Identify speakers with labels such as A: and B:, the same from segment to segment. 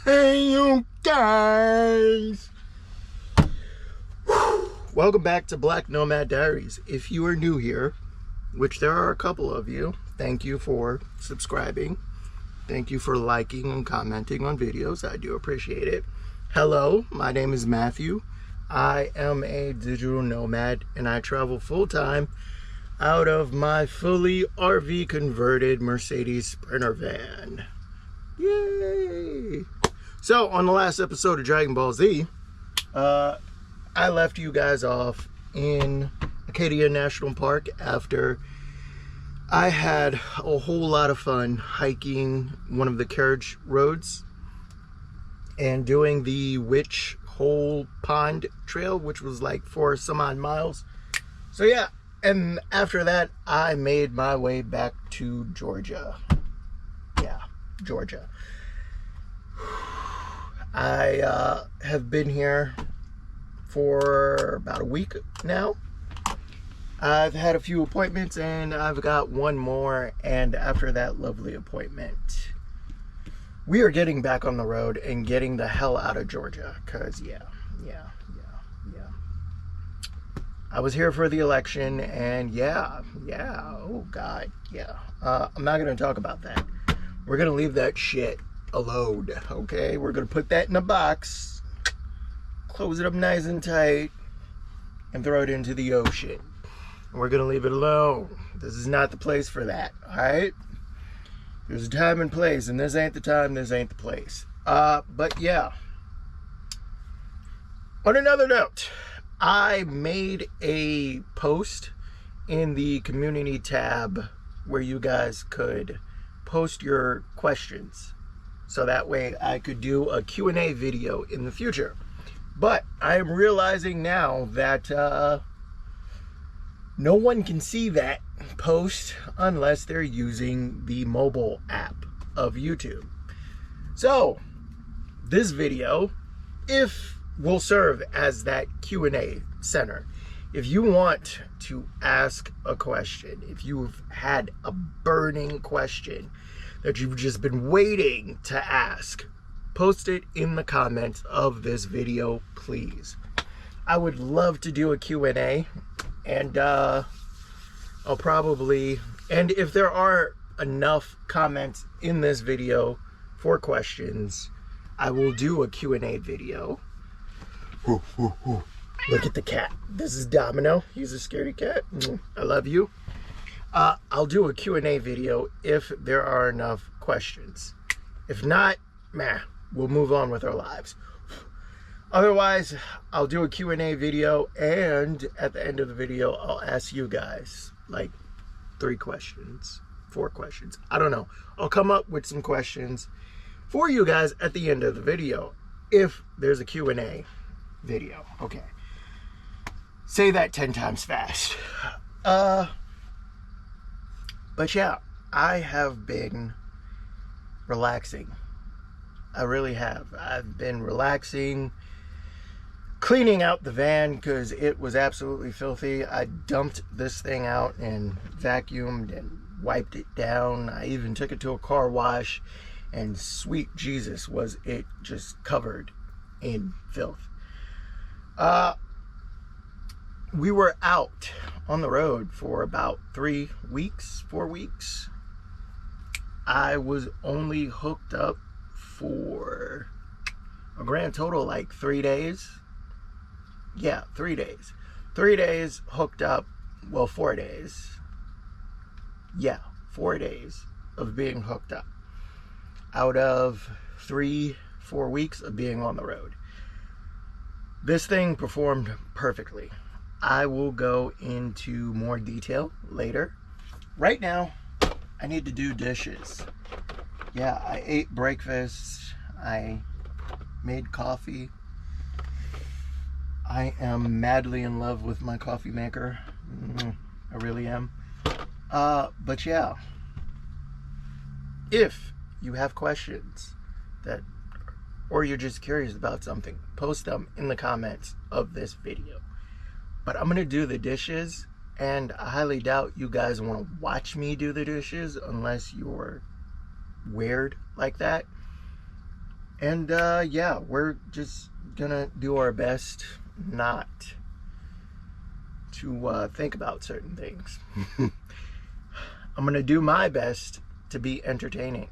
A: Hey, you guys! Welcome back to Black Nomad Diaries. If you are new here, which there are a couple of you, thank you for subscribing. Thank you for liking and commenting on videos. I do appreciate it. Hello, my name is Matthew. I am a digital nomad and I travel full-time out of my fully RV converted Mercedes Sprinter van. Yay! So, on the last episode of Dragon Ball Z, I left you guys off in Acadia National Park after I had a whole lot of fun hiking one of the carriage roads and doing the Witch Hole Pond Trail, which was like 4 some odd miles. So yeah, and after that, I made my way back to Georgia. Yeah, Georgia. I have been here for about a week now. I've had a few appointments and I've got one more, and after that lovely appointment, we are getting back on the road and getting the hell out of Georgia, because yeah. I was here for the election, and oh God, yeah. I'm not going to talk about that. We're going to leave that shit alone, okay? We're going to put that in a box, close it up nice and tight, and throw it into the ocean. We're going to leave it alone. This is not the place for that, alright? There's a time and place, and this ain't the time, this ain't the place. But yeah. On another note, I made a post in the community tab where you guys could post your questions, so that way I could do a Q&A video in the future. But I am realizing now that no one can see that post unless they're using the mobile app of YouTube. So this video, will serve as that Q&A center. If you want to ask a question, if you've had a burning question that you've just been waiting to ask, post it in the comments of this video, please. I would love to do a Q&A, and I'll probably, and if there are enough comments in this video for questions, I will do a Q&A video. Look at the cat. This is Domino. He's a scaredy cat. I love you. I'll do a Q&A video if there are enough questions. If not, we'll move on with our lives. Otherwise, I'll do a Q&A video, and at the end of the video, I'll ask you guys like 3 questions, 4 questions. I don't know. I'll come up with some questions for you guys at the end of the video if there's a Q&A video. Okay. Say that 10 times fast. But yeah, I have been relaxing. I really have. I've been relaxing, cleaning out the van because it was absolutely filthy. I dumped this thing out and vacuumed and wiped it down. I even took it to a car wash, and sweet Jesus, was it just covered in filth. We were out on the road for about 4 weeks. I was only hooked up for a grand total like 3 days. Yeah, 3 days. 3 days hooked up. Well, 4 days. Yeah, 4 days of being hooked up out of 3-4 weeks of being on the road. This thing performed perfectly. I will go into more detail later. Right now, I need to do dishes. Yeah, I ate breakfast. I made coffee. I am madly in love with my coffee maker. I really am. But yeah, if you have questions or you're just curious about something, post them in the comments of this video. But I'm gonna do the dishes, and I highly doubt you guys want to watch me do the dishes unless you're weird like that. And yeah, we're just gonna do our best not to think about certain things. I'm gonna do my best to be entertaining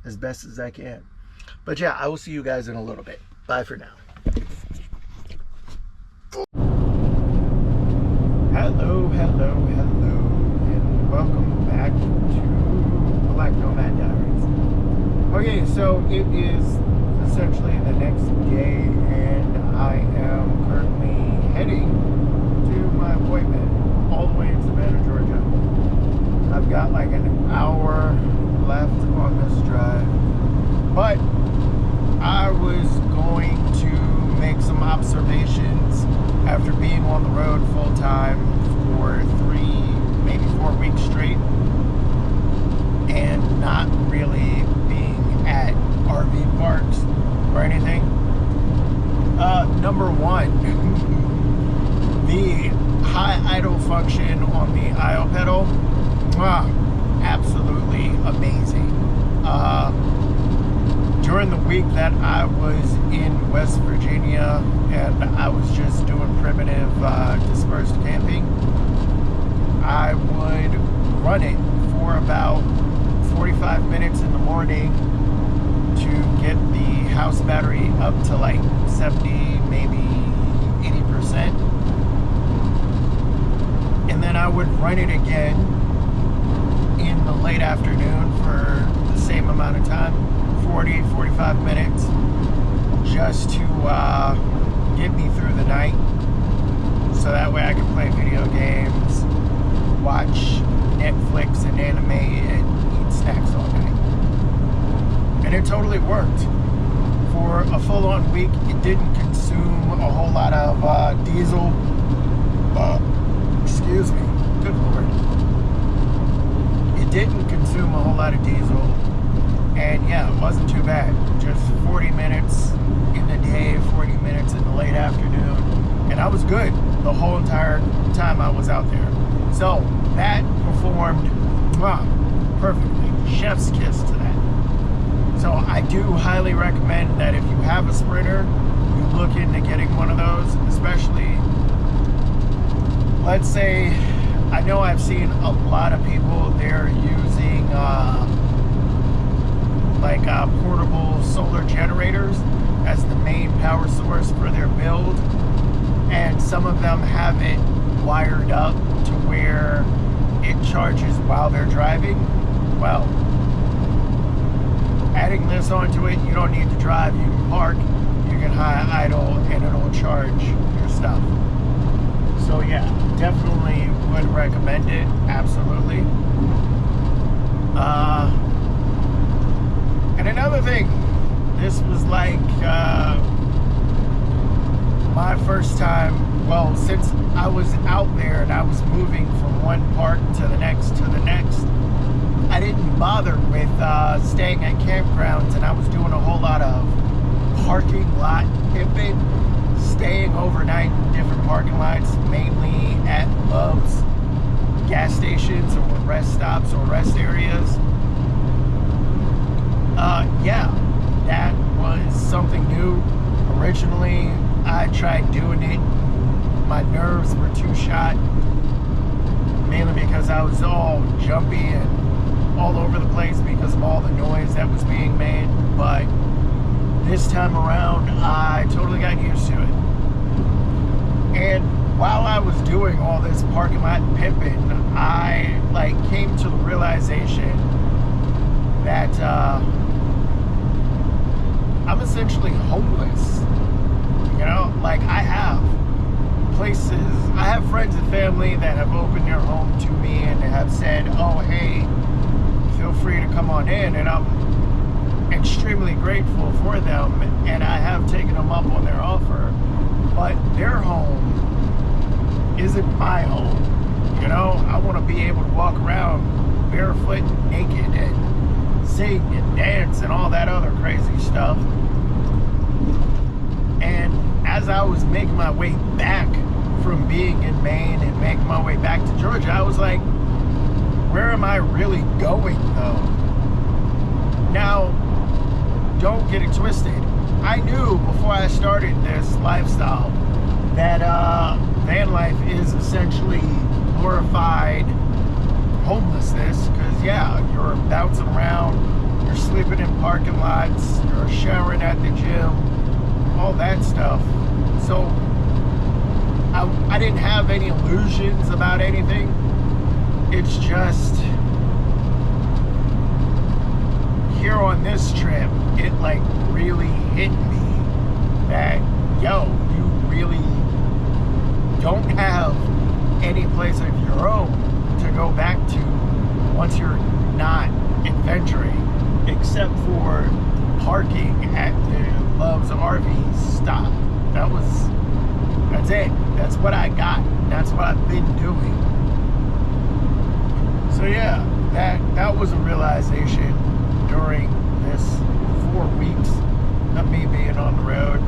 A: as best as I can. But yeah, I will see you guys in a little bit. Bye for now. Hello, and welcome back to Black Nomad Diaries. Okay, so it is essentially the next day, and I am currently heading to my appointment all the way in Savannah, Georgia. I've got like an hour left on this drive, but I was going to make some observations after being on the road full time for 3, maybe 4 weeks straight, and not really being at RV parks or anything. Number one, the high idle function on the IOPEDAL, absolutely amazing. During the week that I was in West Virginia and I was just doing primitive dispersed camping, I would run it for about 45 minutes in the morning to get the house battery up to like 70, maybe 80%. And then I would run it again in the late afternoon for the same amount of time, 40, 45 minutes, just to get me through the night. So that way I can play video games, watch Netflix and anime, and eat snacks all night. And it totally worked. For a full-on week, it didn't consume a whole lot of diesel. Excuse me. Good Lord. It didn't consume a whole lot of diesel. And yeah, it wasn't too bad. Just 40 minutes in the day, 40 minutes in the late afternoon. And I was good the whole entire time I was out there. So that performed perfectly. Chef's kiss to that. So I do highly recommend that if you have a Sprinter, you look into getting one of those, especially, let's say, I know I've seen a lot of people, they're using portable solar generators as the main power source for their build, and some of them have it wired up to where it charges while they're driving. Well, adding this onto it, you don't need to drive, you can park, you can high idle, and it'll charge your stuff. So yeah, definitely would recommend it, absolutely. And another thing, this was like my first time, well, since I was out there and I was moving from one park to the next, I didn't bother with staying at campgrounds, and I was doing a whole lot of parking lot pimping, staying overnight in different parking lots, mainly at Love's, gas stations, or rest stops or rest areas. Yeah, that was something new. Originally, I tried doing it. My nerves were too shot, mainly because I was all jumpy and all over the place because of all the noise that was being made. But this time around, I totally got used to it. And while I was doing all this parking lot pimping, I came to the realization that I'm essentially homeless. You know, I have places, I have friends and family that have opened their home to me and have said, oh, hey, feel free to come on in, and I'm extremely grateful for them, and I have taken them up on their offer, but their home isn't my home. You know, I want to be able to walk around barefoot and naked and sing and dance and all that other crazy stuff. And as I was making my way back from being in Maine and making my way back to Georgia, I was like, where am I really going though? Now, don't get it twisted. I knew before I started this lifestyle that van life is essentially glorified homelessness, because yeah, you're bouncing around, you're sleeping in parking lots, you're showering at the gym, all that stuff. So I didn't have any illusions about anything. It's just here on this trip, it like really hit me that, yo, you really don't have any place of your own to go back to once you're not adventuring, except for parking at the Love's RV stop. That's it. That's what I got. That's what I've been doing. So yeah, that was a realization during this 4 weeks of me being on the road.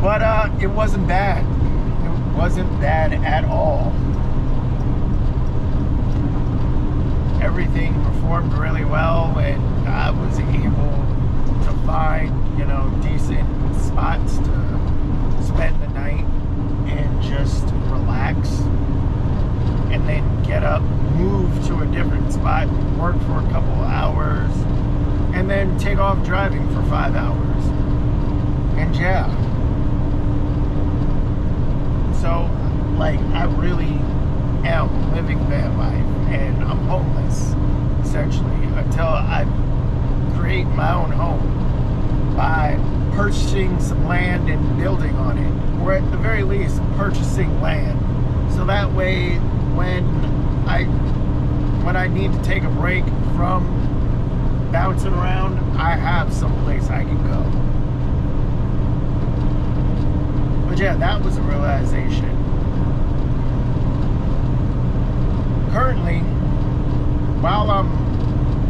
A: But it wasn't bad. It wasn't bad at all. Everything performed really well, and I was able to find, decent spots to spend the night and just relax, and then get up, move to a different spot, work for a couple of hours, and then take off driving for 5 hours. And yeah, so like I really am living van life, and I'm homeless essentially until I create my own home by purchasing some land and building on it, or at the very least purchasing land, so that way when I need to take a break from bouncing around, I have someplace I can go. But yeah, that was a realization. Currently, while I'm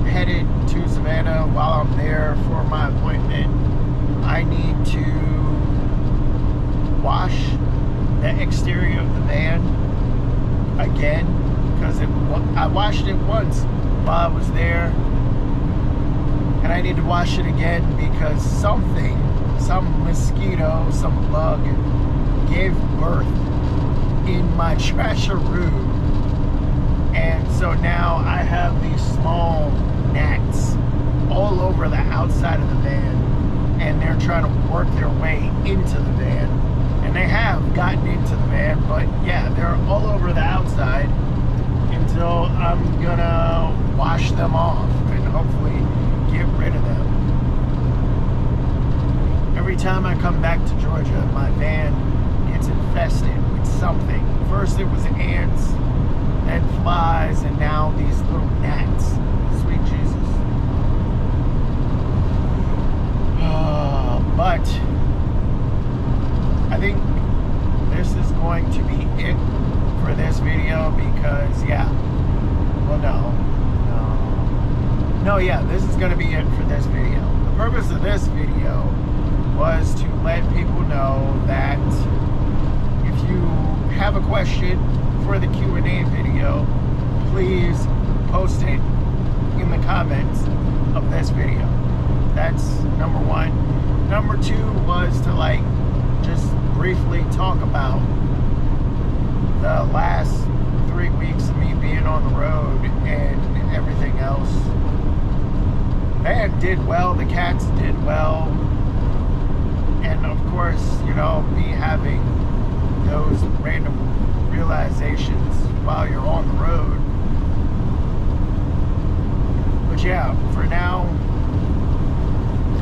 A: headed to Savannah, while I'm there for my appointment, I need to wash the exterior of the van again, because I washed it once while I was there, and I need to wash it again because some mosquito, some bug gave birth in my trasheroo. And so now I have these small gnats all over the outside of the van, and they're trying to work their way into the van. And they have gotten into the van, but yeah, they're all over the outside until I'm gonna wash them off and hopefully get rid of them. Every time I come back to Georgia, my van gets infested with something. First it was ants, then flies, and now these little gnats. Sweet Jesus. But I think this is going to be it for this video, because yeah, well yeah, this is going to be it for this video. The purpose of this video was to let people know that if you have a question for the Q&A video, please post it in the comments of this video. That's number one. Number two was to just briefly talk about the last 3 weeks of me being on the road and everything else. Van did well, the cats did well, and of course, me having those random realizations while you're on the road. But yeah, for now,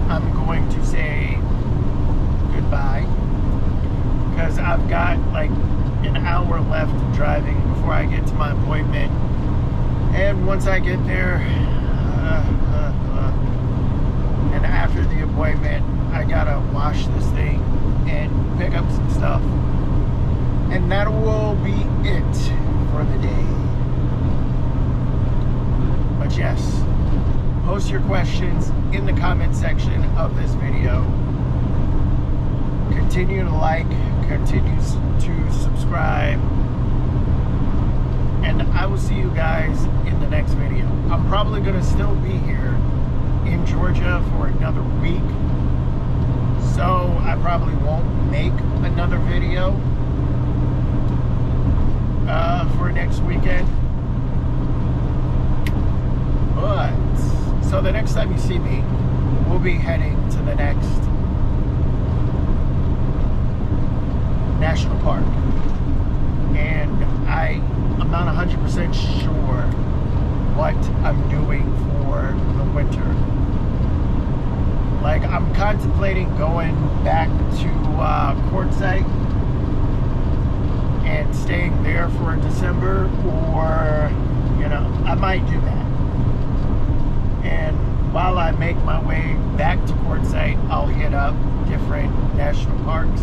A: I'm going to say goodbye, because I've got an hour left of driving before I get to my appointment, and once I get there, and after the appointment, I gotta wash this thing and pick up some stuff, and that will be it for the day. But yes, post your questions in the comment section of this video. Continue to like, continue to subscribe, and I will see you guys in the next video. I'm probably going to still be here Georgia for another week, so I probably won't make another video for next weekend. But so the next time you see me, we'll be heading to the next national park, and I'm not 100% sure what I'm doing for the winter. Like, I'm contemplating going back to Quartzsite and staying there for December, or, you know, I might do that. And while I make my way back to Quartzsite, I'll hit up different national parks,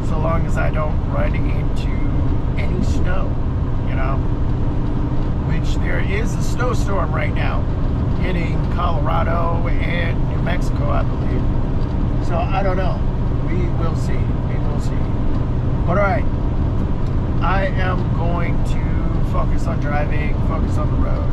A: so long as I don't run into any snow, you know, which there is a snowstorm right now hitting Colorado and New Mexico, I believe. So I don't know. We will see. We will see. But all right, I am going to focus on driving, focus on the road.